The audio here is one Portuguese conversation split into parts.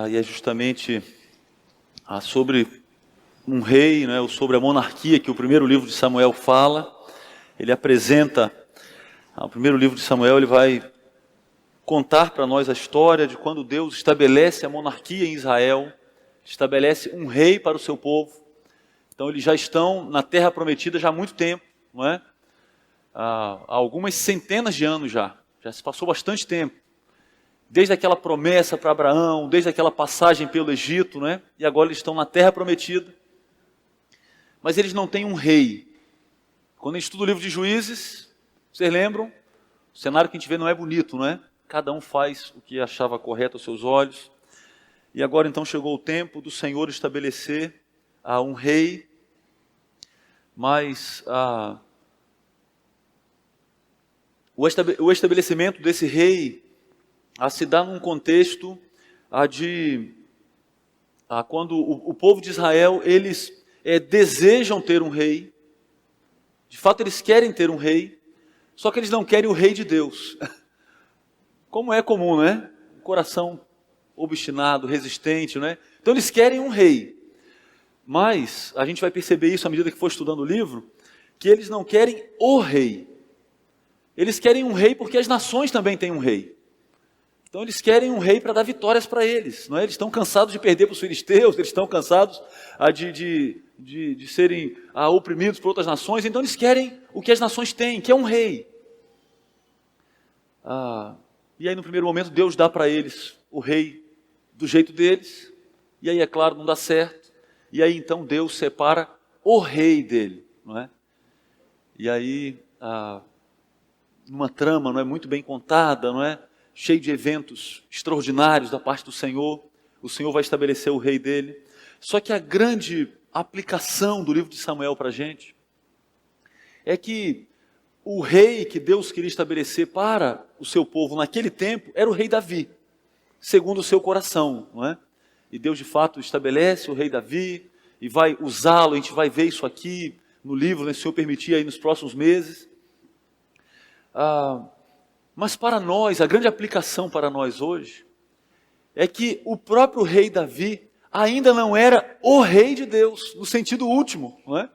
e é justamente sobre um rei, né, ou sobre a monarquia que o primeiro livro de Samuel fala. Ele apresenta, o primeiro livro de Samuel, ele vai contar para nós a história de quando Deus estabelece a monarquia em Israel, estabelece um rei para o seu povo. Então eles já estão na terra prometida já há muito tempo, não é? Há algumas centenas de anos já se passou bastante tempo. Desde aquela promessa para Abraão, desde aquela passagem pelo Egito, né? E agora eles estão na terra prometida. Mas eles não têm um rei. Quando a gente estuda o livro de Juízes, vocês lembram? O cenário que a gente vê não é bonito, não é? Cada um faz o que achava correto aos seus olhos. E agora então chegou o tempo do Senhor estabelecer um rei, mas o estabelecimento desse rei se dá num contexto quando o povo de Israel, eles desejam ter um rei. De fato eles querem ter um rei, só que eles não querem o rei de Deus. Como é comum, né? Um coração obstinado, resistente, né? Então eles querem um rei. Mas a gente vai perceber isso à medida que for estudando o livro, que eles não querem o rei. Eles querem um rei porque as nações também têm um rei. Então eles querem um rei para dar vitórias para eles, não é? Eles estão cansados de perder para os filisteus, eles estão cansados de serem oprimidos por outras nações, então eles querem o que as nações têm, que é um rei. E aí no primeiro momento Deus dá para eles o rei do jeito deles, e aí é claro, não dá certo, e aí então Deus separa o rei dele, não é? E aí, numa trama, não é, muito bem contada, não é? Cheio de eventos extraordinários da parte do Senhor, o Senhor vai estabelecer o rei dele. Só que a grande aplicação do livro de Samuel para a gente é que o rei que Deus queria estabelecer para o seu povo naquele tempo era o rei Davi, segundo o seu coração, não é? E Deus de fato estabelece o rei Davi e vai usá-lo. A gente vai ver isso aqui no livro, né, se o Senhor permitir, aí nos próximos meses. Mas para nós, a grande aplicação para nós hoje é que o próprio rei Davi ainda não era o rei de Deus, no sentido último, não é?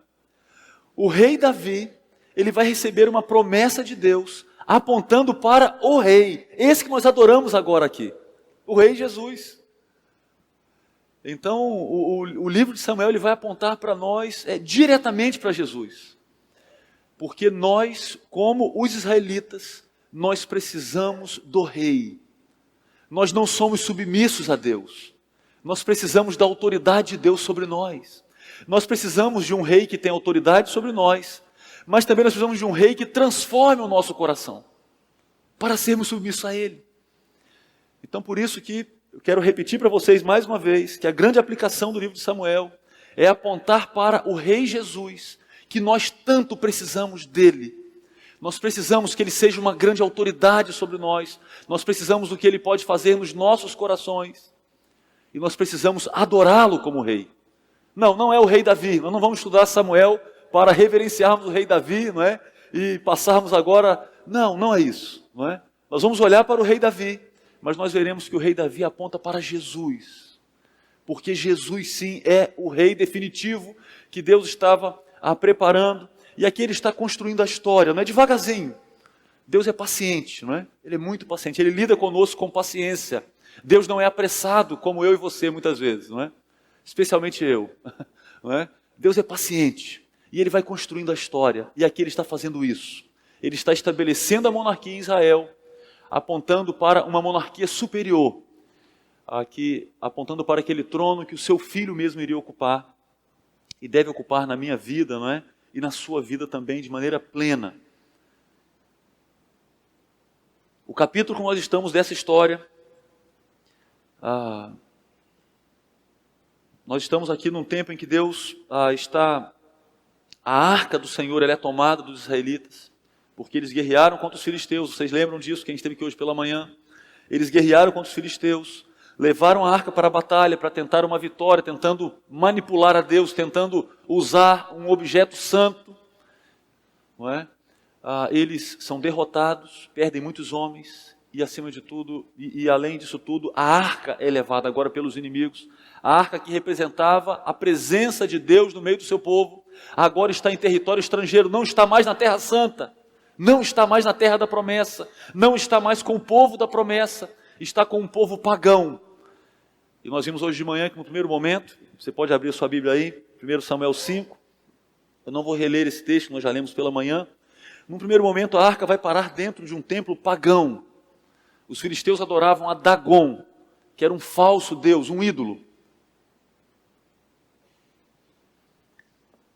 O rei Davi, ele vai receber uma promessa de Deus, apontando para o rei, esse que nós adoramos agora aqui, o rei Jesus. Então, o livro de Samuel, ele vai apontar para nós diretamente para Jesus. Porque nós, como os israelitas, nós precisamos do rei. Nós não somos submissos a Deus. Nós precisamos da autoridade de Deus sobre nós. Nós precisamos de um rei que tem autoridade sobre nós, mas também nós precisamos de um rei que transforme o nosso coração, para sermos submissos a Ele. Então por isso que eu quero repetir para vocês mais uma vez, que a grande aplicação do livro de Samuel é apontar para o rei Jesus, que nós tanto precisamos dele. Nós precisamos que ele seja uma grande autoridade sobre nós. Nós precisamos do que ele pode fazer nos nossos corações. E nós precisamos adorá-lo como rei. Não é o rei Davi. Nós não vamos estudar Samuel para reverenciarmos o rei Davi, não é? E passarmos agora... Não é isso, não é? Nós vamos olhar para o rei Davi, mas nós veremos que o rei Davi aponta para Jesus. Porque Jesus sim é o rei definitivo que Deus estava preparando. E aqui ele está construindo a história, não é devagarzinho. Deus é paciente, não é? Ele é muito paciente, ele lida conosco com paciência. Deus não é apressado como eu e você muitas vezes, não é? Especialmente eu, não é? Deus é paciente e ele vai construindo a história. E aqui ele está fazendo isso. Ele está estabelecendo a monarquia em Israel, apontando para uma monarquia superior. Aqui, apontando para aquele trono que o seu filho mesmo iria ocupar. E deve ocupar na minha vida, não é? E na sua vida também, de maneira plena. O capítulo que nós estamos dessa história, nós estamos aqui num tempo em que Deus a arca do Senhor, ela é tomada dos israelitas, porque eles guerrearam contra os filisteus. Vocês lembram disso, que a gente teve aqui hoje pela manhã? Eles guerrearam contra os filisteus, levaram a arca para a batalha, para tentar uma vitória, tentando manipular a Deus, tentando usar um objeto santo, não é? Eles são derrotados, perdem muitos homens, e acima de tudo, e além disso tudo, a arca é levada agora pelos inimigos. A arca que representava a presença de Deus no meio do seu povo, agora está em território estrangeiro, não está mais na Terra Santa, não está mais na terra da promessa, não está mais com o povo da promessa, está com um povo pagão. E nós vimos hoje de manhã que no primeiro momento, você pode abrir a sua Bíblia aí, 1 Samuel 5, eu não vou reler esse texto, nós já lemos pela manhã. No primeiro momento a arca vai parar dentro de um templo pagão. Os filisteus adoravam a Dagon, que era um falso deus, um ídolo.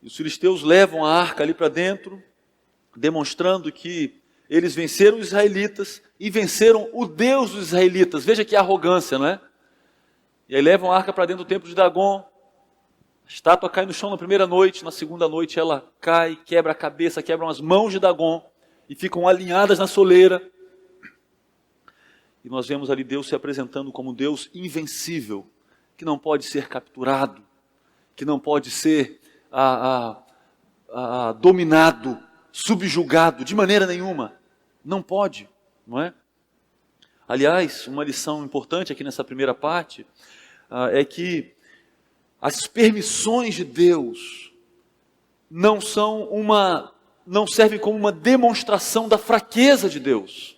E os filisteus levam a arca ali para dentro, demonstrando que eles venceram os israelitas e venceram o Deus dos israelitas. Veja que arrogância, não é? E aí levam a arca para dentro do templo de Dagon. A estátua cai no chão na primeira noite, na segunda noite ela cai, quebra a cabeça, quebram as mãos de Dagon e ficam alinhadas na soleira. E nós vemos ali Deus se apresentando como Deus invencível, que não pode ser capturado, que não pode ser dominado, subjugado, de maneira nenhuma. Não pode, não é? Aliás, uma lição importante aqui nessa primeira parte é que as permissões de Deus não servem como uma demonstração da fraqueza de Deus.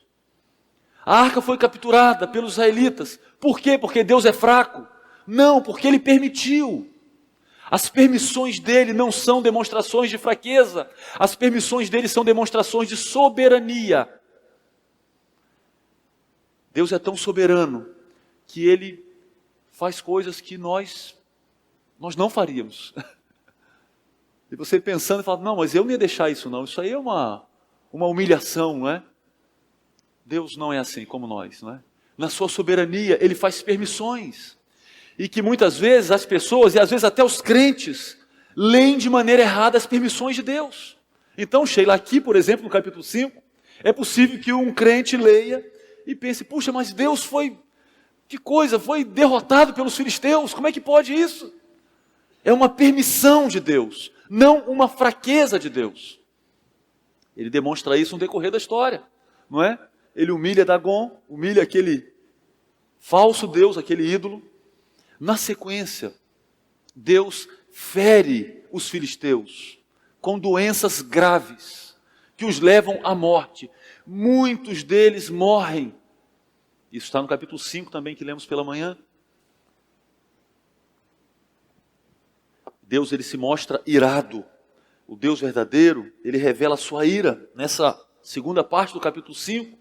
A arca foi capturada pelos israelitas. Por quê? Porque Deus é fraco? Não, porque Ele permitiu. As permissões dele não são demonstrações de fraqueza. As permissões dele são demonstrações de soberania. Deus é tão soberano que Ele faz coisas que nós não faríamos. E você pensando e falando, não, mas eu não ia deixar isso não. Isso aí é uma humilhação, não é? Deus não é assim como nós, não é? Na sua soberania, Ele faz permissões. E que muitas vezes as pessoas, e às vezes até os crentes, leem de maneira errada as permissões de Deus. Então, Sheila, aqui, por exemplo, no capítulo 5, é possível que um crente leia e pense, puxa, mas Deus foi derrotado pelos filisteus, como é que pode isso? É uma permissão de Deus, não uma fraqueza de Deus. Ele demonstra isso no decorrer da história, não é? Ele humilha Dagon, humilha aquele falso deus, aquele ídolo. Na sequência, Deus fere os filisteus com doenças graves que os levam à morte. Muitos deles morrem. Isso está no capítulo 5 também, que lemos pela manhã. Deus, ele se mostra irado. O Deus verdadeiro, ele revela a sua ira nessa segunda parte do capítulo 5,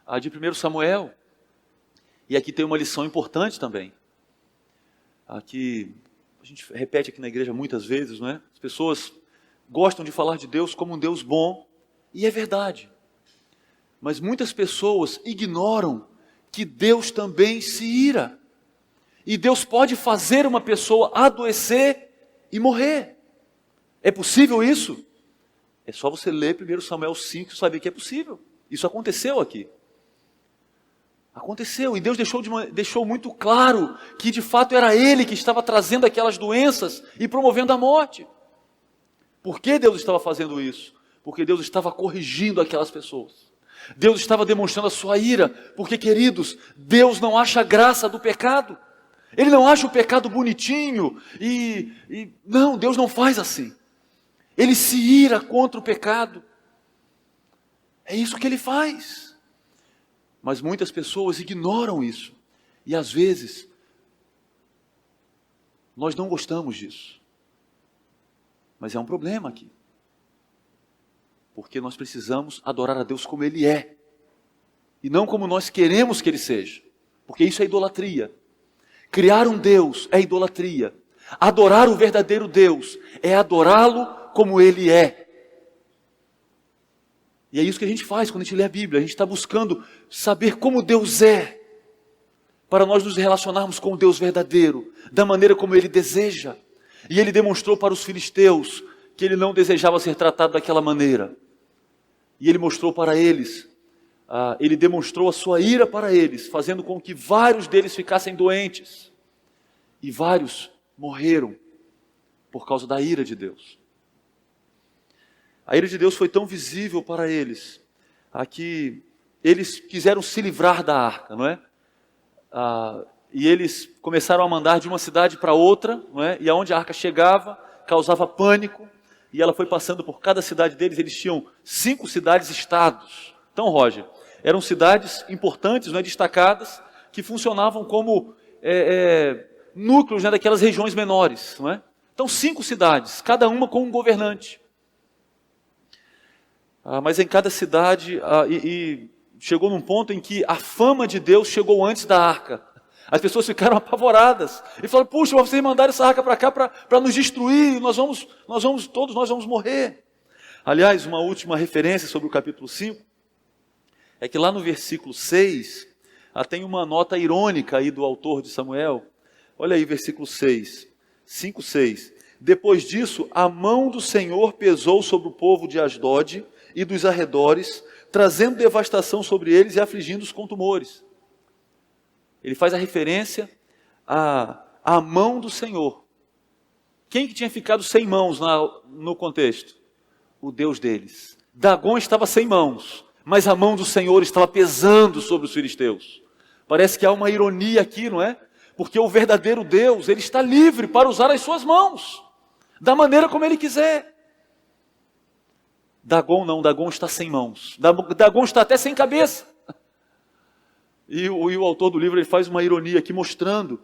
a de 1 Samuel. E aqui tem uma lição importante também. Aqui, a gente repete aqui na igreja muitas vezes, não é? As pessoas gostam de falar de Deus como um Deus bom, e é verdade. Mas muitas pessoas ignoram que Deus também se ira. E Deus pode fazer uma pessoa adoecer e morrer. É possível isso? É só você ler 1 Samuel 5 e saber que é possível. Isso aconteceu aqui. Aconteceu, e Deus deixou muito claro que de fato era Ele que estava trazendo aquelas doenças e promovendo a morte. Por que Deus estava fazendo isso? Porque Deus estava corrigindo aquelas pessoas. Deus estava demonstrando a sua ira, porque, queridos, Deus não acha graça do pecado. Ele não acha o pecado bonitinho não, Deus não faz assim. Ele se ira contra o pecado. É isso que Ele faz. Mas muitas pessoas ignoram isso. E às vezes, nós não gostamos disso. Mas é um problema aqui. Porque nós precisamos adorar a Deus como Ele é. E não como nós queremos que Ele seja. Porque isso é idolatria. Criar um Deus é idolatria. Adorar o verdadeiro Deus é adorá-lo como Ele é. E é isso que a gente faz quando a gente lê a Bíblia. A gente está buscando saber como Deus é, para nós nos relacionarmos com o Deus verdadeiro, da maneira como Ele deseja. E Ele demonstrou para os filisteus que Ele não desejava ser tratado daquela maneira. E Ele mostrou para eles, Ele demonstrou a sua ira para eles, fazendo com que vários deles ficassem doentes. E vários morreram por causa da ira de Deus. A ira de Deus foi tão visível para eles, que eles quiseram se livrar da arca, não é? E eles começaram a mandar de uma cidade para outra, não é? E aonde a arca chegava, causava pânico, e ela foi passando por cada cidade deles. Eles tinham 5 cidades-estados. Então, Roger, eram cidades importantes, não é? Destacadas, que funcionavam como núcleos, né, daquelas regiões menores, não é? Então, 5 cidades, cada uma com um governante. Mas em cada cidade, chegou num ponto em que a fama de Deus chegou antes da arca. As pessoas ficaram apavoradas e falaram: puxa, vocês mandaram essa arca para cá para nos destruir, todos nós vamos morrer. Aliás, uma última referência sobre o capítulo 5, é que lá no versículo 6, tem uma nota irônica aí do autor de Samuel. Olha aí, versículo 6, 5:6. Depois disso, a mão do Senhor pesou sobre o povo de Asdod e dos arredores, trazendo devastação sobre eles e afligindo-os com tumores. Ele faz a referência à mão do Senhor. Quem que tinha ficado sem mãos no contexto? O Deus deles. Dagom estava sem mãos, mas a mão do Senhor estava pesando sobre os filisteus. Parece que há uma ironia aqui, não é? Porque o verdadeiro Deus, ele está livre para usar as suas mãos, da maneira como ele quiser. Dagom não, Dagom está sem mãos. Dagom está até sem cabeça. E o autor do livro, ele faz uma ironia aqui, mostrando,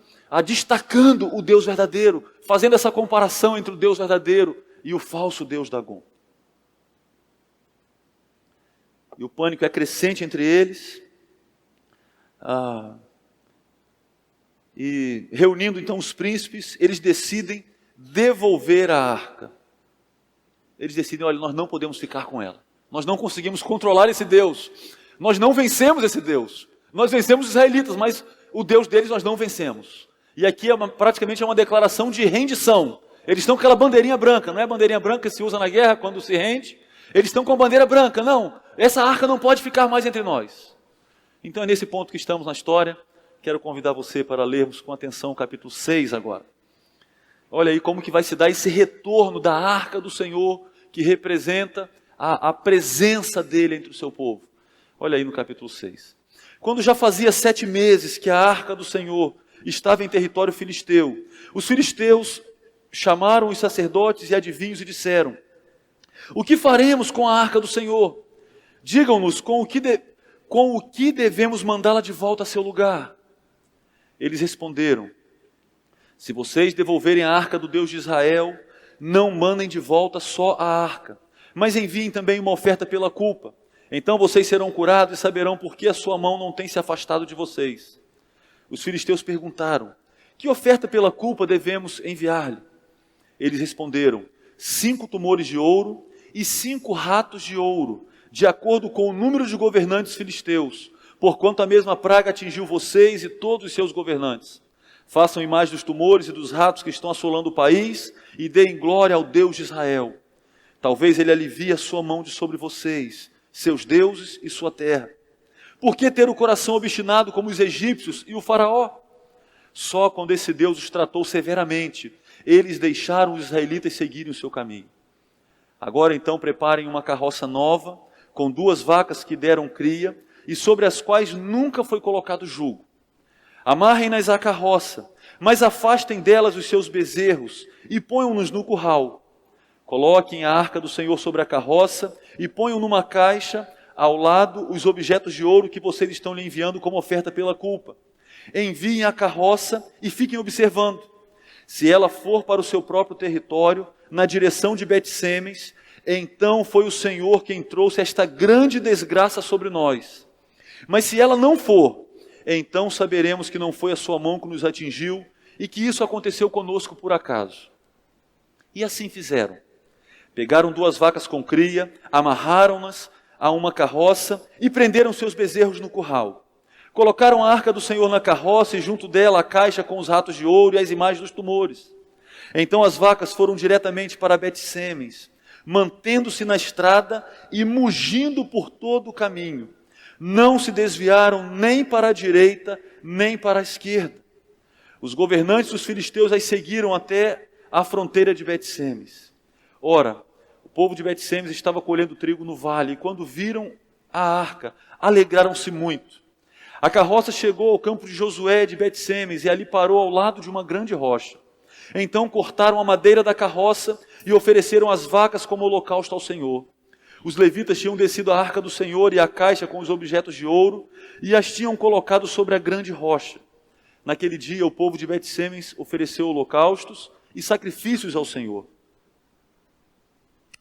destacando o Deus verdadeiro, fazendo essa comparação entre o Deus verdadeiro e o falso Deus Dagom. E o pânico é crescente entre eles. E reunindo então os príncipes, eles decidem devolver a arca. Eles decidem: olha, nós não podemos ficar com ela. Nós não conseguimos controlar esse Deus. Nós não vencemos esse Deus. Nós vencemos os israelitas, mas o Deus deles nós não vencemos. E aqui praticamente é uma declaração de rendição. Eles estão com aquela bandeirinha branca, não é a bandeirinha branca que se usa na guerra quando se rende? Eles estão com a bandeira branca. Não, essa arca não pode ficar mais entre nós. Então é nesse ponto que estamos na história. Quero convidar você para lermos com atenção o capítulo 6 agora. Olha aí como que vai se dar esse retorno da arca do Senhor, que representa a presença dele entre o seu povo. Olha aí no capítulo 6. Quando já fazia 7 meses que a arca do Senhor estava em território filisteu, os filisteus chamaram os sacerdotes e adivinhos e disseram: o que faremos com a arca do Senhor? Digam-nos com o que devemos mandá-la de volta a seu lugar. Eles responderam: se vocês devolverem a arca do Deus de Israel, não mandem de volta só a arca, mas enviem também uma oferta pela culpa. Então vocês serão curados e saberão por que a sua mão não tem se afastado de vocês. Os filisteus perguntaram: que oferta pela culpa devemos enviar-lhe? Eles responderam: 5 tumores de ouro e 5 ratos de ouro, de acordo com o número de governantes filisteus, porquanto a mesma praga atingiu vocês e todos os seus governantes. Façam imagem dos tumores e dos ratos que estão assolando o país e deem glória ao Deus de Israel. Talvez ele alivie a sua mão de sobre vocês, seus deuses e sua terra. Por que ter o coração obstinado como os egípcios e o faraó? Só quando esse Deus os tratou severamente, eles deixaram os israelitas seguirem o seu caminho. Agora então preparem uma carroça nova, com 2 vacas que deram cria, e sobre as quais nunca foi colocado jugo. Amarrem-nas à carroça, mas afastem delas os seus bezerros, e ponham-nos no curral. Coloquem a arca do Senhor sobre a carroça, e ponham numa caixa, ao lado, os objetos de ouro que vocês estão lhe enviando como oferta pela culpa. Enviem a carroça e fiquem observando. Se ela for para o seu próprio território, na direção de Bet-Semes, então foi o Senhor quem trouxe esta grande desgraça sobre nós. Mas se ela não for, então saberemos que não foi a sua mão que nos atingiu e que isso aconteceu conosco por acaso. E assim fizeram. Pegaram 2 vacas com cria, amarraram-nas a uma carroça e prenderam seus bezerros no curral. Colocaram a arca do Senhor na carroça e junto dela a caixa com os ratos de ouro e as imagens dos tumores. Então as vacas foram diretamente para Bet-Semes, mantendo-se na estrada e mugindo por todo o caminho. Não se desviaram nem para a direita, nem para a esquerda. Os governantes dos filisteus as seguiram até a fronteira de Bet-Semes. Ora, o povo de Bet-Semes estava colhendo trigo no vale, e quando viram a arca, alegraram-se muito. A carroça chegou ao campo de Josué de Bet-Semes e ali parou ao lado de uma grande rocha. Então cortaram a madeira da carroça e ofereceram as vacas como holocausto ao Senhor. Os levitas tinham descido a arca do Senhor e a caixa com os objetos de ouro e as tinham colocado sobre a grande rocha. Naquele dia o povo de Bet-Semes ofereceu holocaustos e sacrifícios ao Senhor.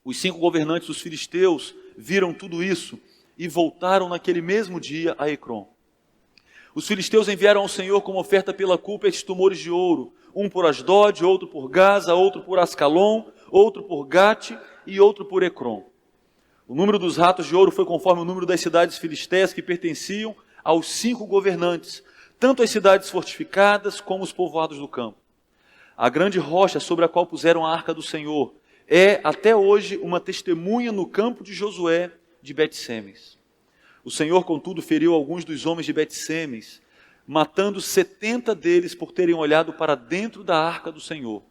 Os 5 governantes dos filisteus viram tudo isso e voltaram naquele mesmo dia a Ecrom. Os filisteus enviaram ao Senhor como oferta pela culpa estes tumores de ouro, um por Asdod, outro por Gaza, outro por Ascalon, outro por Gate e outro por Ecrom. O número dos ratos de ouro foi conforme o número das cidades filisteias que pertenciam aos 5 governantes, tanto as cidades fortificadas como os povoados do campo. A grande rocha sobre a qual puseram a arca do Senhor é até hoje uma testemunha no campo de Josué de Bet-Semes. O Senhor, contudo, feriu alguns dos homens de Bet-Semes, matando 70 deles por terem olhado para dentro da arca do Senhor.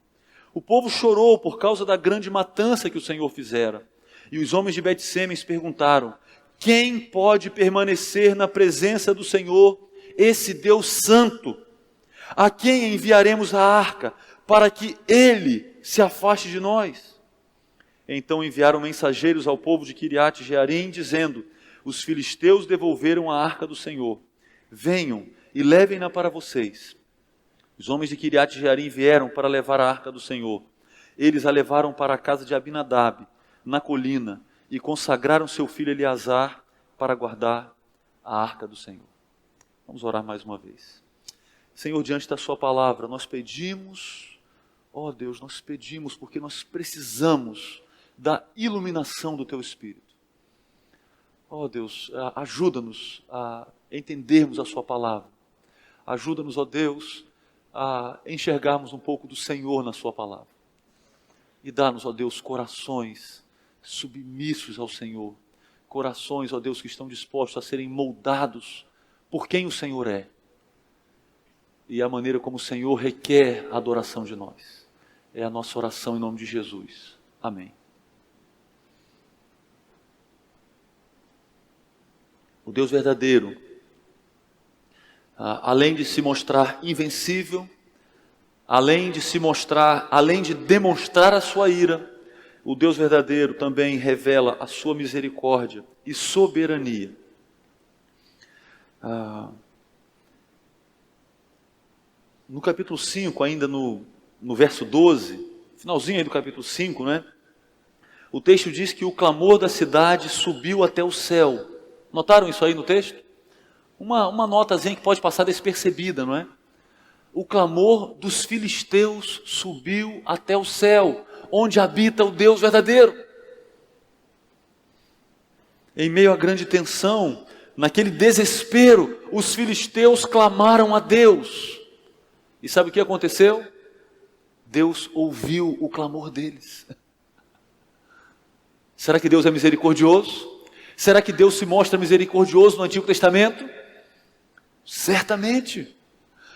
O povo chorou por causa da grande matança que o Senhor fizera. E os homens de Bet-Semes perguntaram: quem pode permanecer na presença do Senhor, esse Deus santo? A quem enviaremos a arca para que ele se afaste de nós? Então enviaram mensageiros ao povo de Quiriate-Jearim, dizendo: os filisteus devolveram a arca do Senhor. Venham e levem-na para vocês. Os homens de Quiriate-Jearim vieram para levar a arca do Senhor. Eles a levaram para a casa de Abinadab, na colina, e consagraram seu filho Eleazar para guardar a arca do Senhor. Vamos orar mais uma vez. Senhor, diante da sua palavra, nós pedimos, ó Deus, nós pedimos porque nós precisamos da iluminação do teu Espírito. Ó Deus, ajuda-nos a entendermos a sua palavra. Ajuda-nos, ó Deus, a enxergarmos um pouco do Senhor na sua palavra. E dá-nos, ó Deus, corações submissos ao Senhor. Corações, ó Deus, que estão dispostos a serem moldados por quem o Senhor é. E a maneira como o Senhor requer a adoração de nós. É a nossa oração em nome de Jesus. Amém. O Deus verdadeiro, além de se mostrar invencível, além de demonstrar a sua ira, o Deus verdadeiro também revela a sua misericórdia e soberania. No capítulo 5, ainda no verso 12, finalzinho aí do capítulo 5, né? O texto diz que o clamor da cidade subiu até o céu. Notaram isso aí no texto? Uma notazinha que pode passar despercebida, não é? O clamor dos filisteus subiu até o céu, onde habita o Deus verdadeiro. Em meio à grande tensão, naquele desespero, os filisteus clamaram a Deus. E sabe o que aconteceu? Deus ouviu o clamor deles. Será que Deus é misericordioso? Será que Deus se mostra misericordioso no Antigo Testamento? Certamente.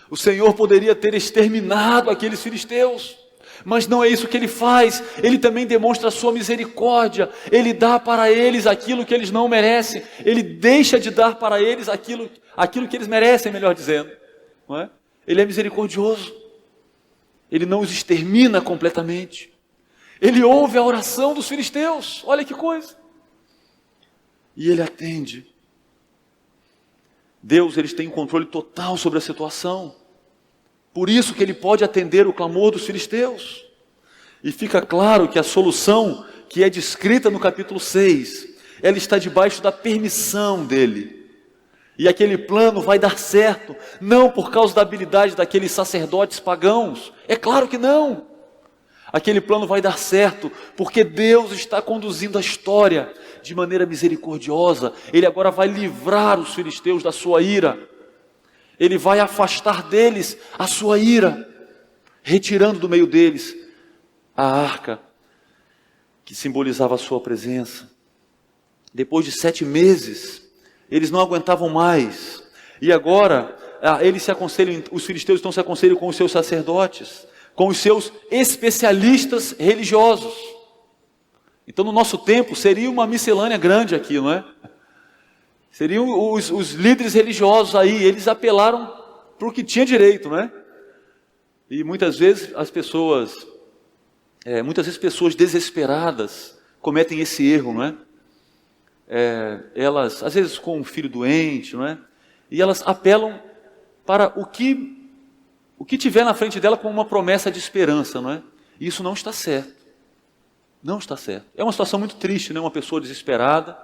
O Senhor poderia ter exterminado aqueles filisteus, mas não é isso que Ele faz. Ele também demonstra a sua misericórdia. Ele dá para eles aquilo que eles não merecem. Ele deixa de dar para eles aquilo que eles merecem, melhor dizendo. Não é? Ele é misericordioso. Ele não os extermina completamente. Ele ouve a oração dos filisteus. Olha que coisa. E Ele atende. Deus, Ele tem controle total sobre a situação. Por isso que Ele pode atender o clamor dos filisteus. E fica claro que a solução que é descrita no capítulo 6, ela está debaixo da permissão dEle. E aquele plano vai dar certo, não por causa da habilidade daqueles sacerdotes pagãos. É claro que não. Aquele plano vai dar certo, porque Deus está conduzindo a história de maneira misericordiosa. Ele agora vai livrar os filisteus da sua ira. Ele vai afastar deles a sua ira, retirando do meio deles a arca, que simbolizava a sua presença. Depois de 7 meses, eles não aguentavam mais. E agora, os filisteus estão se aconselhando com os seus sacerdotes, com os seus especialistas religiosos. Então, no nosso tempo, seria uma miscelânea grande aqui, não é? Seriam os líderes religiosos aí, eles apelaram para o que tinha direito, né? E muitas vezes pessoas desesperadas cometem esse erro, não é? Elas, às vezes com um filho doente, não é? E elas apelam para o que tiver na frente dela como uma promessa de esperança, não é? E isso não está certo. Não está certo. É uma situação muito triste, né? Uma pessoa desesperada.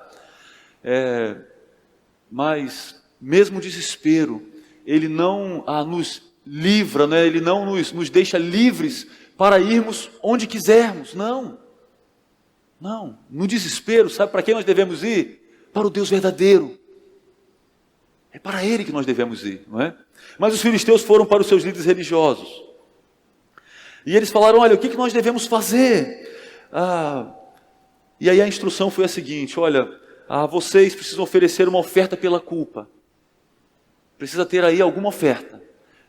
Mas mesmo o desespero, ele não nos livra, né? Ele não nos deixa livres para irmos onde quisermos. Não. No desespero, sabe para quem nós devemos ir? Para o Deus verdadeiro. É para Ele que nós devemos ir, não é? Mas os filisteus foram para os seus líderes religiosos. E eles falaram, olha, o que nós devemos fazer? E aí a instrução foi a seguinte, olha, vocês precisam oferecer uma oferta pela culpa. Precisa ter aí alguma oferta.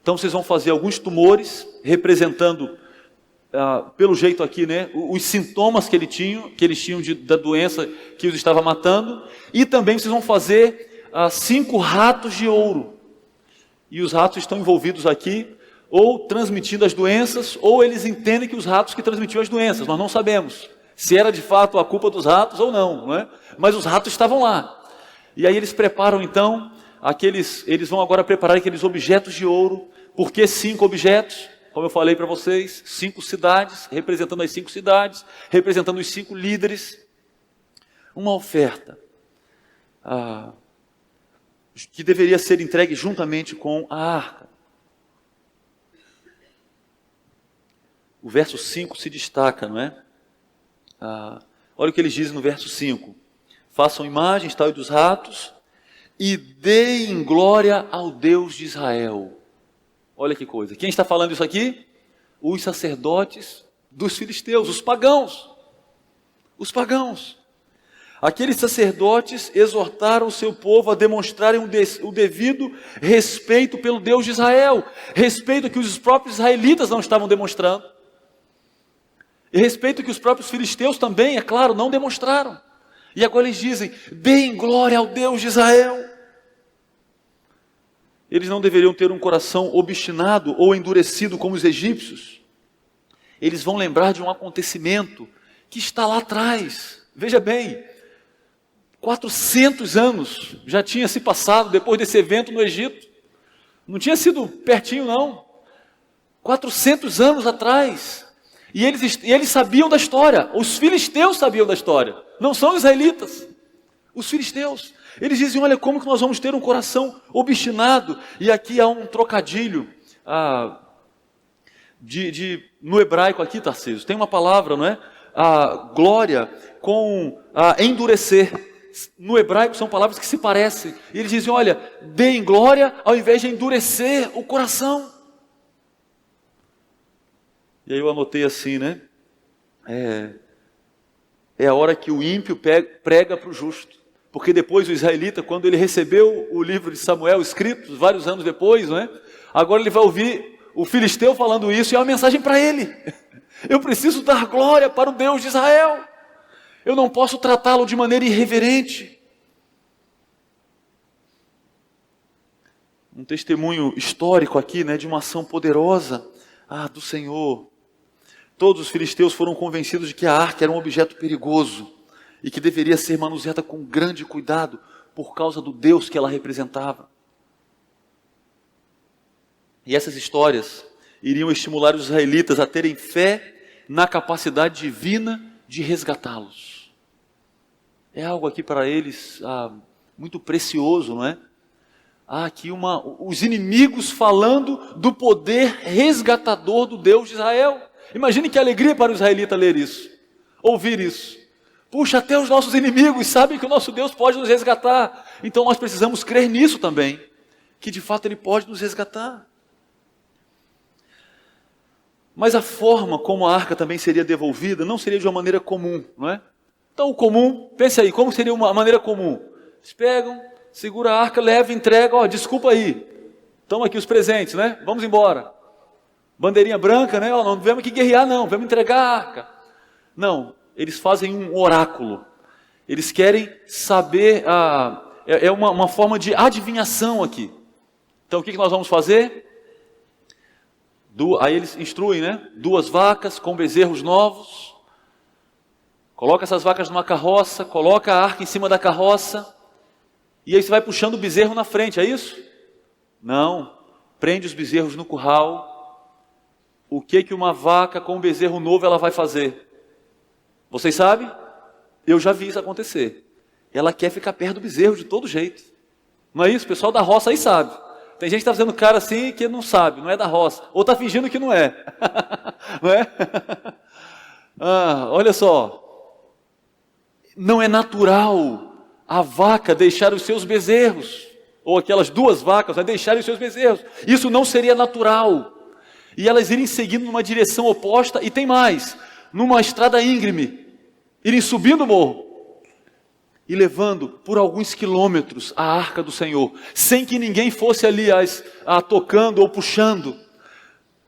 Então vocês vão fazer alguns tumores, representando, pelo jeito aqui, né, os sintomas que eles tinham da doença que os estava matando. E também vocês vão fazer 5 ratos de ouro. E os ratos estão envolvidos aqui, ou transmitindo as doenças, ou eles entendem que os ratos que transmitiam as doenças. Nós não sabemos se era de fato a culpa dos ratos ou não, não é? Mas os ratos estavam lá. E aí eles preparam então, eles vão agora preparar aqueles objetos de ouro. Por que 5 objetos? Como eu falei para vocês, 5 cidades, representando as 5 cidades, representando os 5 líderes. Uma oferta que deveria ser entregue juntamente com a arca. O verso 5 se destaca, não é? Olha o que eles dizem no verso 5. Façam imagens, tal e dos ratos, e deem glória ao Deus de Israel. Olha que coisa. Quem está falando isso aqui? Os sacerdotes dos filisteus, os pagãos. Os pagãos. Aqueles sacerdotes exortaram o seu povo a demonstrarem o devido respeito pelo Deus de Israel. Respeito que os próprios israelitas não estavam demonstrando. E respeito que os próprios filisteus também, é claro, não demonstraram. E agora eles dizem, deem glória ao Deus de Israel. Eles não deveriam ter um coração obstinado ou endurecido como os egípcios. Eles vão lembrar de um acontecimento que está lá atrás. Veja bem, 400 anos já tinha se passado depois desse evento no Egito. Não tinha sido pertinho não. 400 anos atrás. E eles sabiam da história. Os filisteus sabiam da história. Não são os israelitas. Os filisteus. Eles dizem, olha, como que nós vamos ter um coração obstinado? E aqui há um trocadilho no hebraico aqui, Tarcísio. Tem uma palavra, não é? Glória com endurecer. No hebraico são palavras que se parecem. E eles dizem, olha, deem glória ao invés de endurecer o coração. E aí eu anotei assim, né? É a hora que o ímpio prega para o justo. Porque depois o israelita, quando ele recebeu o livro de Samuel escrito, vários anos depois, não é? Agora ele vai ouvir o filisteu falando isso e é uma mensagem para ele. Eu preciso dar glória para o Deus de Israel. Eu não posso tratá-lo de maneira irreverente. Um testemunho histórico aqui, né, de uma ação poderosa do Senhor. Todos os filisteus foram convencidos de que a arca era um objeto perigoso e que deveria ser manuseada com grande cuidado por causa do Deus que ela representava. E essas histórias iriam estimular os israelitas a terem fé na capacidade divina de resgatá-los. É algo aqui para eles muito precioso, não é? Há aqui os inimigos falando do poder resgatador do Deus de Israel. Imagine que alegria para o israelita ler isso, ouvir isso. Puxa, até os nossos inimigos sabem que o nosso Deus pode nos resgatar. Então nós precisamos crer nisso também, que de fato Ele pode nos resgatar. Mas a forma como a arca também seria devolvida não seria de uma maneira comum, não é? Então o comum, pense aí, como seria uma maneira comum? Eles pegam, seguram a arca, levam, entregam, desculpa aí, toma aqui os presentes, né? Vamos embora. Bandeirinha branca, né? Não devemos aqui guerrear não, devemos entregar a arca. Não, eles fazem um oráculo. Eles querem saber é uma forma de adivinhação aqui. Então o que nós vamos fazer? Aí eles instruem, né? 2 vacas com bezerros novos. Coloca essas vacas numa carroça, coloca a arca em cima da carroça, e aí você vai puxando o bezerro na frente, é isso? Não, prende os bezerros no curral. O que uma vaca com um bezerro novo ela vai fazer? Vocês sabem? Eu já vi isso acontecer. Ela quer ficar perto do bezerro de todo jeito. Não é isso? O pessoal da roça aí sabe. Tem gente que está fazendo cara assim que não sabe, não é da roça. Ou está fingindo que não é. Não é? Olha só. Não é natural a vaca deixar os seus bezerros. Ou aquelas 2 vacas deixarem os seus bezerros. Isso não seria natural. E elas irem seguindo numa direção oposta. E tem mais. Numa estrada íngreme. Irem subindo o morro. E levando por alguns quilômetros a arca do Senhor, sem que ninguém fosse ali tocando ou puxando.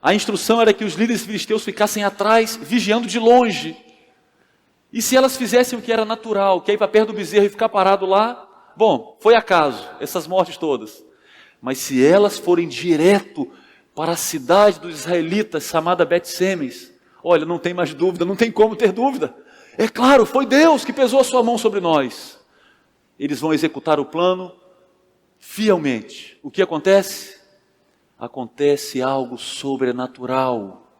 A instrução era que os líderes filisteus ficassem atrás, vigiando de longe. E se elas fizessem o que era natural, que é ir para perto do bezerro e ficar parado lá, bom, foi acaso, essas mortes todas. Mas se elas forem direto para a cidade dos israelitas, chamada Bet-Semes, olha, não tem mais dúvida, não tem como ter dúvida. É claro, foi Deus que pesou a sua mão sobre nós. Eles vão executar o plano fielmente. O que acontece? Acontece algo sobrenatural.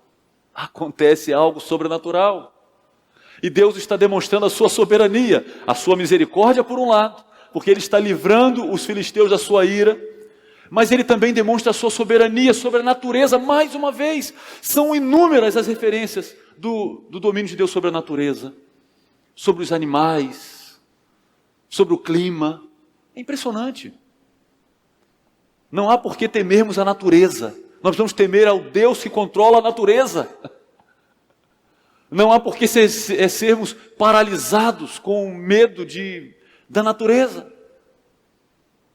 Acontece algo sobrenatural. E Deus está demonstrando a sua soberania, a sua misericórdia por um lado, porque Ele está livrando os filisteus da sua ira, mas Ele também demonstra a sua soberania sobre a natureza, mais uma vez. São inúmeras as referências do domínio de Deus sobre a natureza, sobre os animais, sobre o clima. É impressionante. Não há por que temermos a natureza. Nós precisamos temer ao Deus que controla a natureza. Não há por que sermos paralisados com medo da natureza.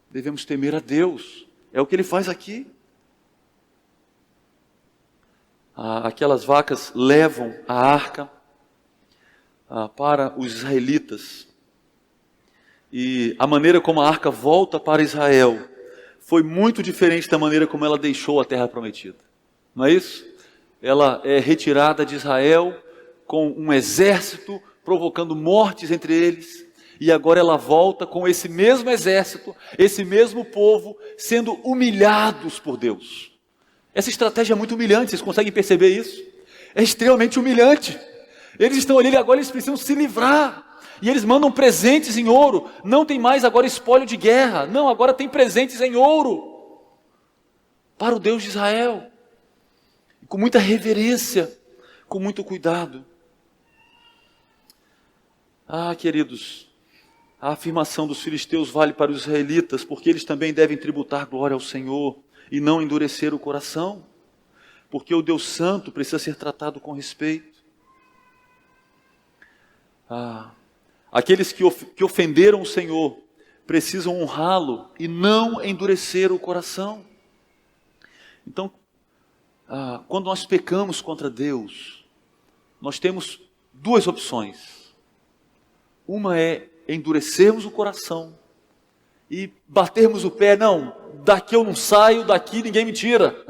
Devemos temer a Deus. É o que Ele faz aqui. Aquelas vacas levam a arca para os israelitas. E a maneira como a arca volta para Israel foi muito diferente da maneira como ela deixou a terra prometida. Não é isso? Ela é retirada de Israel com um exército, provocando mortes entre eles. E agora ela volta com esse mesmo exército, esse mesmo povo, sendo humilhados por Deus. Essa estratégia é muito humilhante, vocês conseguem perceber isso? É extremamente humilhante. Eles estão ali, agora eles precisam se livrar. E eles mandam presentes em ouro. Não tem mais agora espólio de guerra. Não, agora tem presentes em ouro. Para o Deus de Israel. Com muita reverência, com muito cuidado. Queridos, a afirmação dos filisteus vale para os israelitas, porque eles também devem tributar glória ao Senhor e não endurecer o coração. Porque o Deus Santo precisa ser tratado com respeito. Aqueles que ofenderam o Senhor precisam honrá-lo e não endurecer o coração. Então, quando nós pecamos contra Deus, nós temos 2 opções. Uma é endurecermos o coração e batermos o pé. Não, daqui eu não saio, daqui ninguém me tira.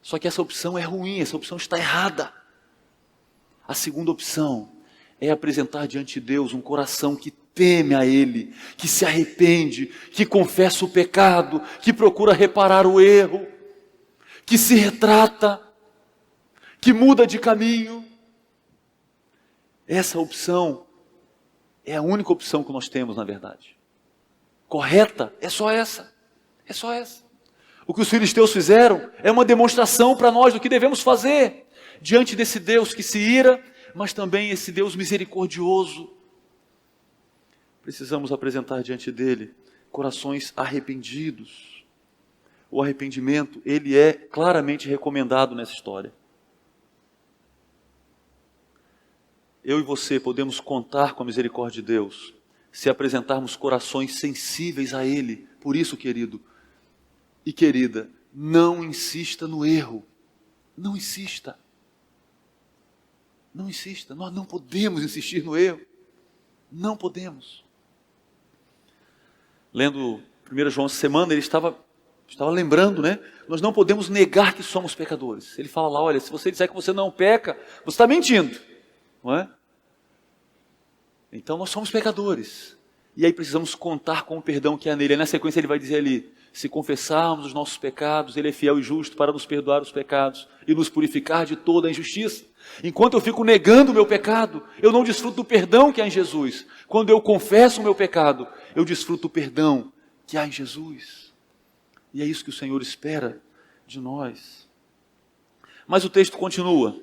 Só que essa opção é ruim, essa opção está errada. A segunda opção é apresentar diante de Deus um coração que teme a Ele, que se arrepende, que confessa o pecado, que procura reparar o erro, que se retrata, que muda de caminho. Essa opção é a única opção que nós temos, na verdade. Correta é só essa. É só essa. O que os filisteus fizeram é uma demonstração para nós do que devemos fazer diante desse Deus que se ira, mas também esse Deus misericordioso. Precisamos apresentar diante dele corações arrependidos. O arrependimento, ele é claramente recomendado nessa história. Eu e você podemos contar com a misericórdia de Deus se apresentarmos corações sensíveis a Ele. Por isso, querido e querida, não insista no erro. Não insista. Não insista. Nós não podemos insistir no erro. Não podemos. Lendo 1 João essa semana, ele estava lembrando, né? Nós não podemos negar que somos pecadores. Ele fala lá, olha, se você disser que você não peca, você está mentindo, não é? Então nós somos pecadores. E aí precisamos contar com o perdão que há nele. Aí na sequência ele vai dizer ali, se confessarmos os nossos pecados, ele é fiel e justo para nos perdoar os pecados e nos purificar de toda a injustiça. Enquanto eu fico negando o meu pecado, eu não desfruto do perdão que há em Jesus. Quando eu confesso o meu pecado, eu desfruto do perdão que há em Jesus. E é isso que o Senhor espera de nós. Mas o texto continua.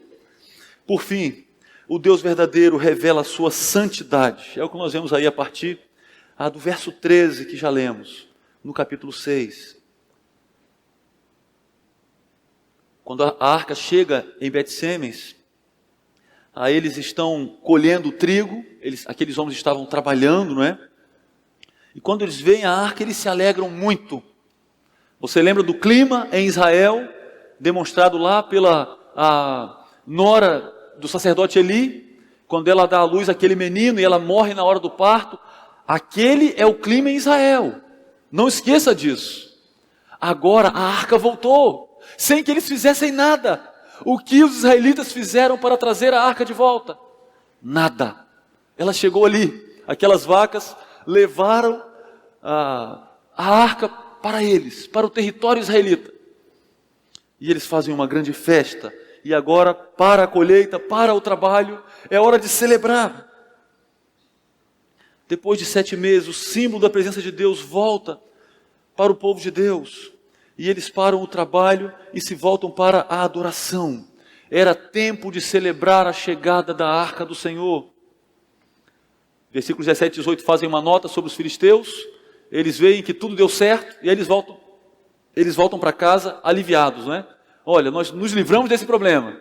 Por fim, o Deus verdadeiro revela a sua santidade. É o que nós vemos aí a partir do verso 13 que já lemos, no capítulo 6. Quando a arca chega em Bet-Semes, aí eles estão colhendo o trigo, aqueles homens estavam trabalhando, não é? E quando eles veem a arca, eles se alegram muito. Você lembra do clima em Israel, demonstrado lá pela nora do sacerdote Eli, quando ela dá à luz aquele menino e ela morre na hora do parto? Aquele é o clima em Israel. Não esqueça disso. Agora a arca voltou, sem que eles fizessem nada. O que os israelitas fizeram para trazer a arca de volta? Nada. Ela chegou ali, aquelas vacas levaram a arca para eles, para o território israelita. E eles fazem uma grande festa. E agora, para a colheita, para o trabalho, é hora de celebrar. Depois de 7 meses, o símbolo da presença de Deus volta para o povo de Deus. E eles param o trabalho e se voltam para a adoração. Era tempo de celebrar a chegada da arca do Senhor. Versículos 17 e 18 fazem uma nota sobre os filisteus. Eles veem que tudo deu certo e aí eles voltam para casa aliviados, né? Olha, nós nos livramos desse problema.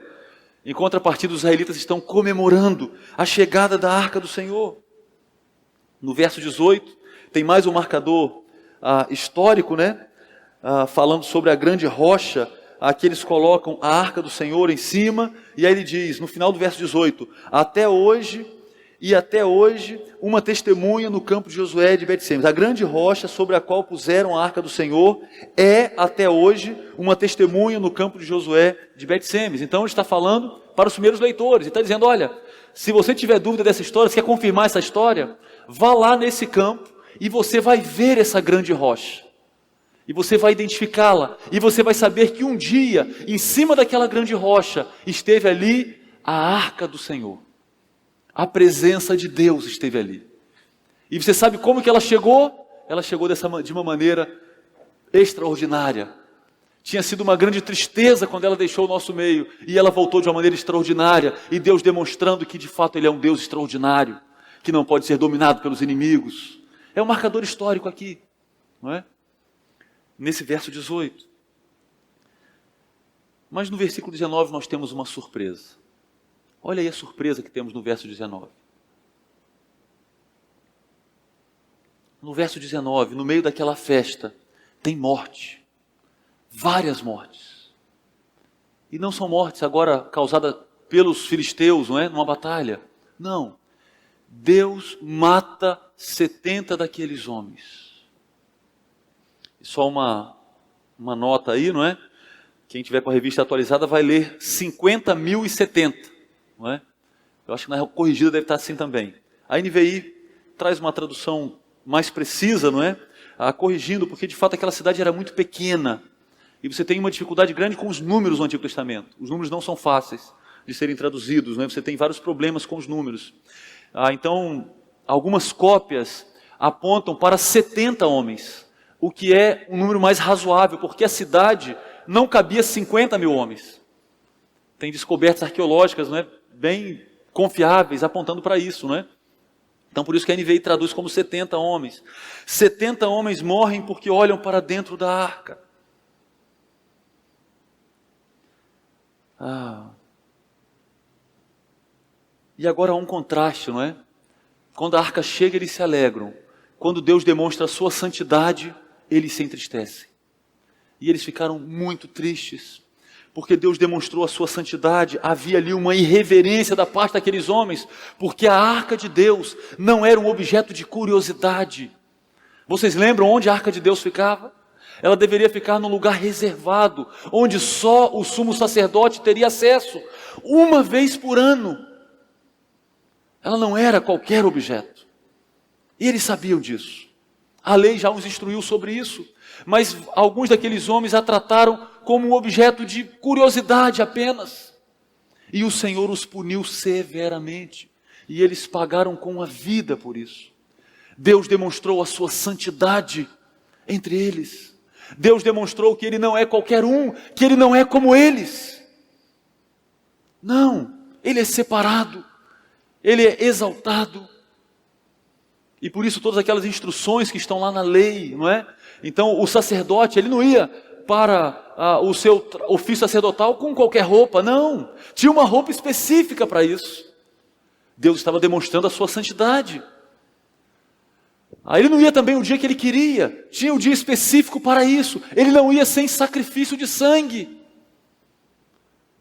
Em contrapartida, os israelitas estão comemorando a chegada da arca do Senhor. No verso 18, tem mais um marcador histórico, né? Falando sobre a grande rocha, que eles colocam a arca do Senhor em cima, e aí ele diz, no final do verso 18, até hoje, uma testemunha no campo de Josué de Bet-Semes. A grande rocha sobre a qual puseram a arca do Senhor é, até hoje, uma testemunha no campo de Josué de Bet-Semes. Então ele está falando para os primeiros leitores, ele está dizendo, olha, se você tiver dúvida dessa história, se quer confirmar essa história, vá lá nesse campo e você vai ver essa grande rocha. E você vai identificá-la, e você vai saber que um dia, em cima daquela grande rocha, esteve ali a arca do Senhor. A presença de Deus esteve ali. E você sabe como que ela chegou? Ela chegou de uma maneira extraordinária. Tinha sido uma grande tristeza quando ela deixou o nosso meio, e ela voltou de uma maneira extraordinária, e Deus demonstrando que de fato Ele é um Deus extraordinário, que não pode ser dominado pelos inimigos. É um marcador histórico aqui, não é? Nesse verso 18. Mas no versículo 19 nós temos uma surpresa. Olha aí a surpresa que temos no verso 19. No verso 19, no meio daquela festa, tem morte. Várias mortes. E não são mortes agora causadas pelos filisteus, não é? Numa batalha. Não. Deus mata 70 daqueles homens. Só uma nota aí, não é? Quem tiver com a revista atualizada vai ler 50.070, não é? Eu acho que na corrigida deve estar assim também. A NVI traz uma tradução mais precisa, não é? Corrigindo, porque de fato aquela cidade era muito pequena. E você tem uma dificuldade grande com os números do Antigo Testamento. Os números não são fáceis de serem traduzidos, não é? Você tem vários problemas com os números. Então, algumas cópias apontam para 70 homens. O que é um número mais razoável, porque a cidade não cabia 50.000 homens. Tem descobertas arqueológicas, não é, bem confiáveis, apontando para isso, não é? Então por isso que a NVI traduz como 70 homens. 70 homens morrem porque olham para dentro da arca. E agora há um contraste, não é? Quando a arca chega, eles se alegram. Quando Deus demonstra a sua santidade, eles se entristecem. E eles ficaram muito tristes, porque Deus demonstrou a sua santidade. Havia ali uma irreverência da parte daqueles homens, porque a arca de Deus não era um objeto de curiosidade, Vocês lembram onde a arca de Deus ficava? Ela deveria ficar num lugar reservado, onde só o sumo sacerdote teria acesso, uma vez por ano. Ela não era qualquer objeto. E eles sabiam disso. A lei já os instruiu sobre isso. Mas alguns daqueles homens a trataram como um objeto de curiosidade apenas. E o Senhor os puniu severamente. E eles pagaram com a vida por isso. Deus demonstrou a sua santidade entre eles. Deus demonstrou que Ele não é qualquer um, que Ele não é como eles. Não, Ele é separado, Ele é exaltado. E por isso todas aquelas instruções que estão lá na lei, não é? Então o sacerdote, ele não ia para o seu ofício sacerdotal com qualquer roupa, não. Tinha uma roupa específica para isso. Deus estava demonstrando a sua santidade. Aí ele não ia também o dia que ele queria, tinha um dia específico para isso. Ele não ia sem sacrifício de sangue.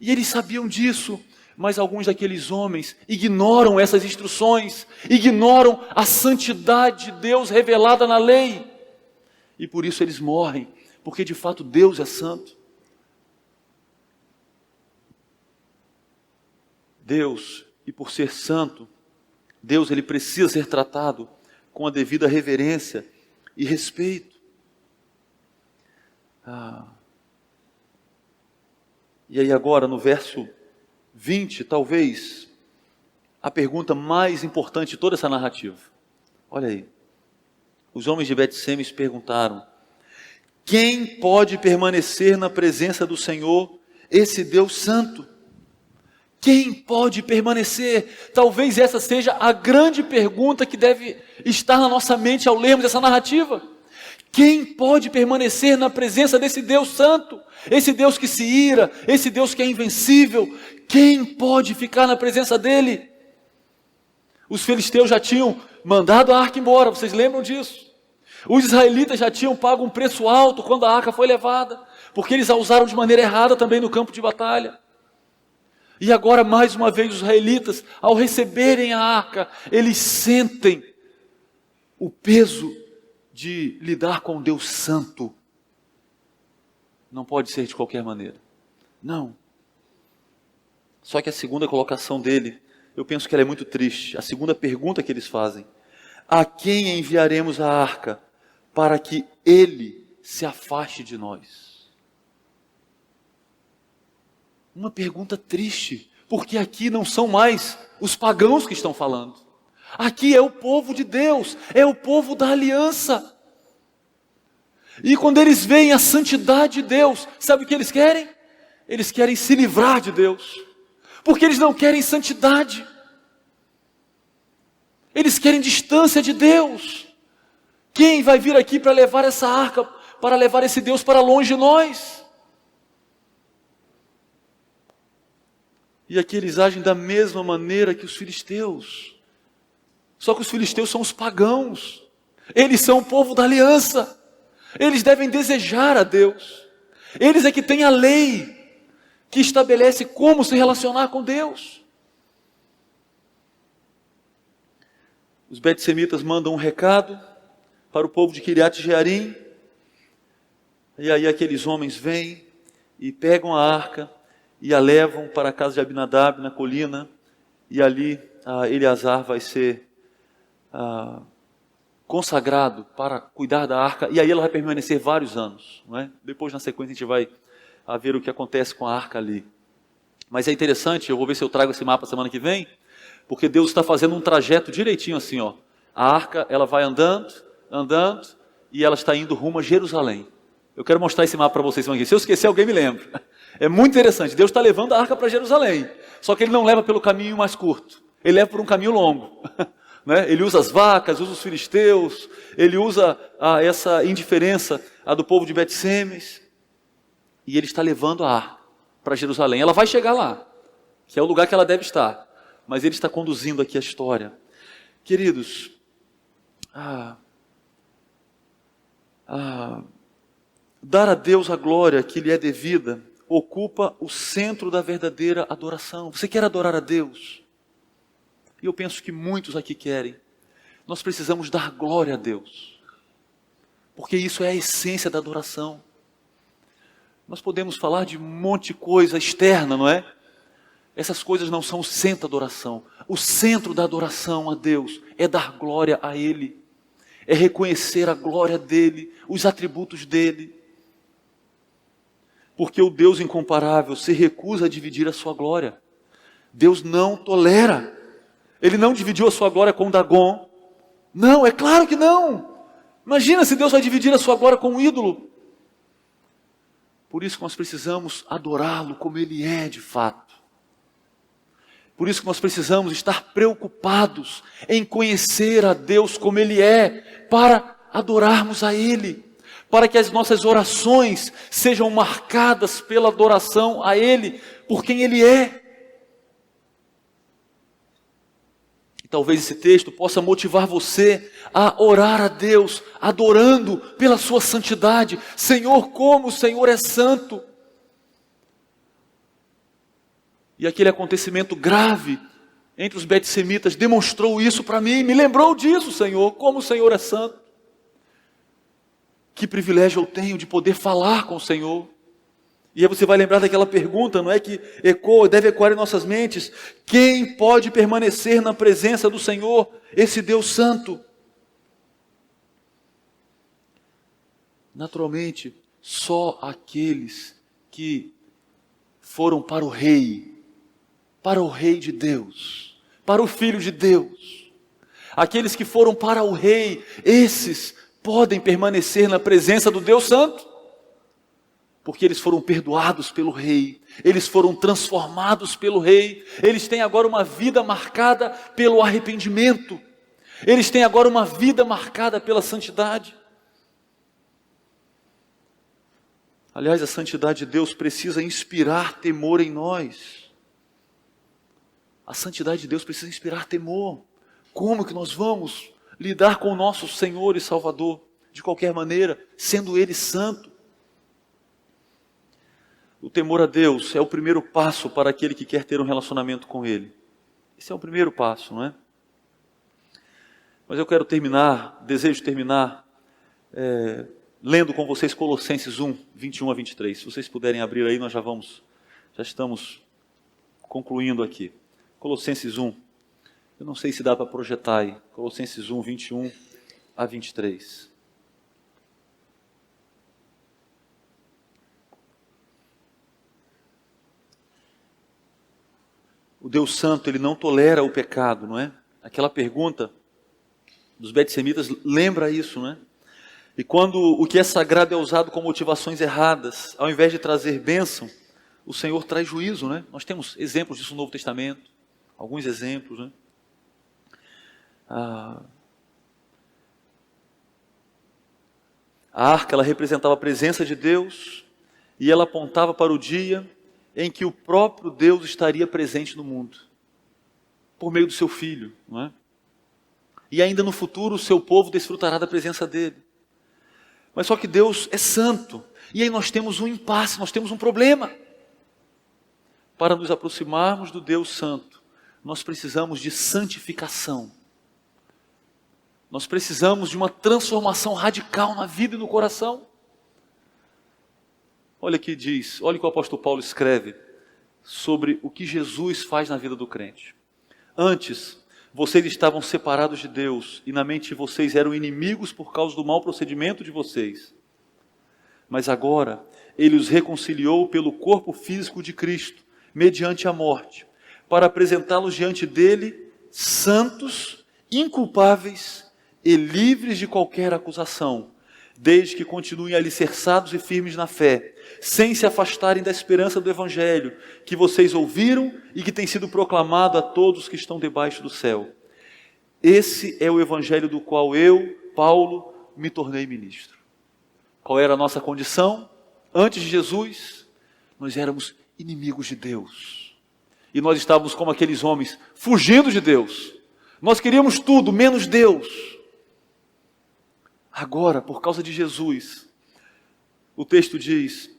E eles sabiam disso, mas alguns daqueles homens ignoram essas instruções, ignoram a santidade de Deus revelada na lei. E por isso eles morrem, porque de fato Deus é santo. Deus, e por ser santo, Deus ele precisa ser tratado com a devida reverência e respeito. E aí agora no verso 20, talvez a pergunta mais importante de toda essa narrativa. Olha aí. Os homens de Bet-Semes perguntaram: quem pode permanecer na presença do Senhor, esse Deus santo? Quem pode permanecer? Talvez essa seja a grande pergunta que deve estar na nossa mente ao lermos essa narrativa. Quem pode permanecer na presença desse Deus santo? Esse Deus que se ira, esse Deus que é invencível. Quem pode ficar na presença dele? Os filisteus já tinham mandado a arca embora, vocês lembram disso? Os israelitas já tinham pago um preço alto quando a arca foi levada, porque eles a usaram de maneira errada também no campo de batalha. E agora, mais uma vez, os israelitas, ao receberem a arca, eles sentem o peso de lidar com Deus santo. Não pode ser de qualquer maneira. Não. Só que a segunda colocação dele, eu penso que ela é muito triste. A segunda pergunta que eles fazem: a quem enviaremos a arca para que ele se afaste de nós? Uma pergunta triste, porque aqui não são mais os pagãos que estão falando. Aqui é o povo de Deus, é o povo da aliança. E quando eles veem a santidade de Deus, sabe o que eles querem? Eles querem se livrar de Deus, porque eles não querem santidade. Eles querem distância de Deus. Quem vai vir aqui para levar essa arca, para levar esse Deus para longe de nós? E aqui eles agem da mesma maneira que os filisteus. Só que os filisteus são os pagãos. Eles são o povo da aliança. Eles devem desejar a Deus. Eles é que têm a lei que estabelece como se relacionar com Deus. Os bet-semitas mandam um recado para o povo de Quiriat-Jearim. E aí aqueles homens vêm e pegam a arca e a levam para a casa de Abinadab na colina. E ali Eleazar vai ser consagrado para cuidar da arca, e aí ela vai permanecer vários anos, não é? Depois na sequência a gente vai ver o que acontece com a arca ali. Mas é interessante, eu vou ver se eu trago esse mapa semana que vem, porque Deus está fazendo um trajeto direitinho assim, ó. A arca, ela vai andando, e ela está indo rumo a Jerusalém. Eu quero mostrar esse mapa para vocês semana que vem. Se eu esquecer, alguém me lembra. É muito interessante, Deus está levando a arca para Jerusalém, só que Ele não leva pelo caminho mais curto, Ele leva por um caminho longo. Né? Ele usa as vacas, usa os filisteus, ele usa essa indiferença do povo de Bet-Semes, e ele está levando a arca para Jerusalém. Ela vai chegar lá, que é o lugar que ela deve estar, mas ele está conduzindo aqui a história. Queridos, dar a Deus a glória que lhe é devida ocupa o centro da verdadeira adoração. Você quer adorar a Deus? E eu penso que muitos aqui querem. Nós precisamos dar glória a Deus. porque isso é a essência da adoração. Nós podemos falar de um monte de coisa externa, não é? Essas coisas não são o centro da adoração. O centro da adoração a Deus é dar glória a Ele, é reconhecer a glória dEle, os atributos dEle. Porque o Deus incomparável se recusa a dividir a sua glória. Deus não tolera. Ele não dividiu a sua glória com Dagon. Não, é claro que não. Imagina se Deus vai dividir a sua glória com um ídolo. Por isso que nós precisamos adorá-lo como Ele é de fato. Por isso que nós precisamos estar preocupados em conhecer a Deus como Ele é, para adorarmos a Ele, para que as nossas orações sejam marcadas pela adoração a Ele, por quem Ele é. E talvez esse texto possa motivar você a orar a Deus, adorando pela sua santidade. Senhor, como o Senhor é santo. E aquele acontecimento grave entre os betsemitas demonstrou isso para mim, me lembrou disso, Senhor, como o Senhor é santo. Que privilégio eu tenho de poder falar com o Senhor. E aí você vai lembrar daquela pergunta, não é, que ecoa, deve ecoar em nossas mentes: quem pode permanecer na presença do Senhor, esse Deus santo? Naturalmente, só aqueles que foram para o Rei de Deus, para o Filho de Deus. Aqueles que foram para o Rei, esses podem permanecer na presença do Deus Santo, porque eles foram perdoados pelo Rei, eles foram transformados pelo Rei, eles têm agora uma vida marcada pelo arrependimento, eles têm agora uma vida marcada pela santidade. Aliás, a santidade de Deus precisa inspirar temor em nós. A santidade de Deus precisa inspirar temor. Como que nós vamos lidar com o nosso Senhor e Salvador? De qualquer maneira, sendo Ele santo. O temor a Deus é o primeiro passo para aquele que quer ter um relacionamento com Ele. Esse é o primeiro passo, não é? Mas eu quero terminar, desejo terminar, lendo com vocês Colossenses 1, 21 a 23. Se vocês puderem abrir aí, nós já estamos concluindo aqui. Colossenses 1, eu não sei se dá para projetar aí. Colossenses 1, 21 a 23. O Deus Santo, Ele não tolera o pecado, não é? Aquela pergunta dos betsemitas lembra isso, não é? E quando o que é sagrado é usado com motivações erradas, ao invés de trazer bênção, o Senhor traz juízo, né? Nós temos exemplos disso no Novo Testamento, alguns exemplos, né? A arca, ela representava a presença de Deus, e ela apontava para o dia em que o próprio Deus estaria presente no mundo, por meio do seu Filho, não é? E ainda no futuro o seu povo desfrutará da presença dele. Mas só que Deus é santo, e aí nós temos um impasse, nós temos um problema. Para nos aproximarmos do Deus santo, nós precisamos de santificação. Nós precisamos de uma transformação radical na vida e no coração. Olha o que diz, olha o que o apóstolo Paulo escreve sobre o que Jesus faz na vida do crente. Antes, vocês estavam separados de Deus, e na mente de vocês eram inimigos por causa do mau procedimento de vocês. Mas agora, Ele os reconciliou pelo corpo físico de Cristo, mediante a morte, para apresentá-los diante dele, santos, inculpáveis e livres de qualquer acusação, desde que continuem alicerçados e firmes na fé, sem se afastarem da esperança do Evangelho, que vocês ouviram e que tem sido proclamado a todos que estão debaixo do céu. Esse é o Evangelho do qual eu, Paulo, me tornei ministro. Qual era a nossa condição? Antes de Jesus, nós éramos inimigos de Deus. E nós estávamos como aqueles homens, fugindo de Deus. Nós queríamos tudo, menos Deus. Agora, por causa de Jesus, o texto diz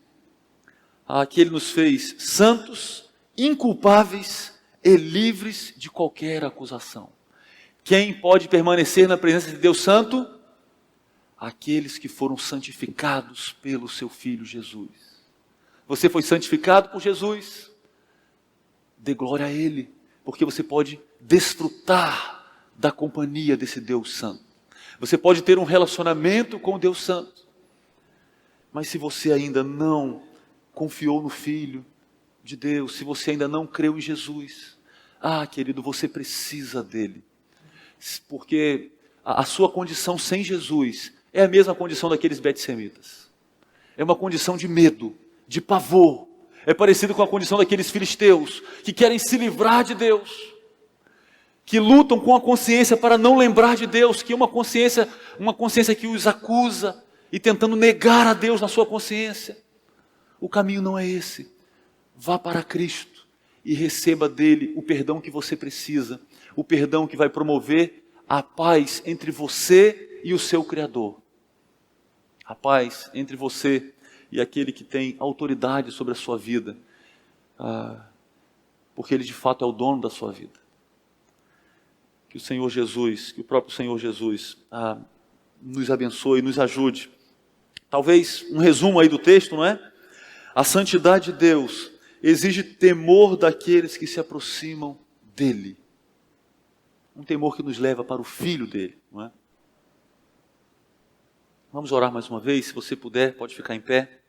que Ele nos fez santos, inculpáveis e livres de qualquer acusação. Quem pode permanecer na presença de Deus Santo? Aqueles que foram santificados pelo seu Filho Jesus. Você foi santificado por Jesus? Dê glória a Ele, porque você pode desfrutar da companhia desse Deus Santo. Você pode ter um relacionamento com o Deus Santo. Mas se você ainda não confiou no Filho de Deus, se você ainda não creu em Jesus, querido, você precisa dele. Porque a sua condição sem Jesus é a mesma condição daqueles betsemitas. É uma condição de medo, de pavor. É parecido com a condição daqueles filisteus que querem se livrar de Deus, que lutam com a consciência para não lembrar de Deus, que é uma consciência que os acusa e tentando negar a Deus na sua consciência. O caminho não é esse. Vá para Cristo e receba dele o perdão que você precisa, o perdão que vai promover a paz entre você e o seu Criador. A paz entre você e aquele que tem autoridade sobre a sua vida, porque ele de fato é o dono da sua vida. Que o Senhor Jesus, que o próprio Senhor Jesus nos abençoe, nos ajude. Talvez um resumo aí do texto, não é? A santidade de Deus exige temor daqueles que se aproximam dele. Um temor que nos leva para o Filho dele, não é? Vamos orar mais uma vez, se você puder, pode ficar em pé.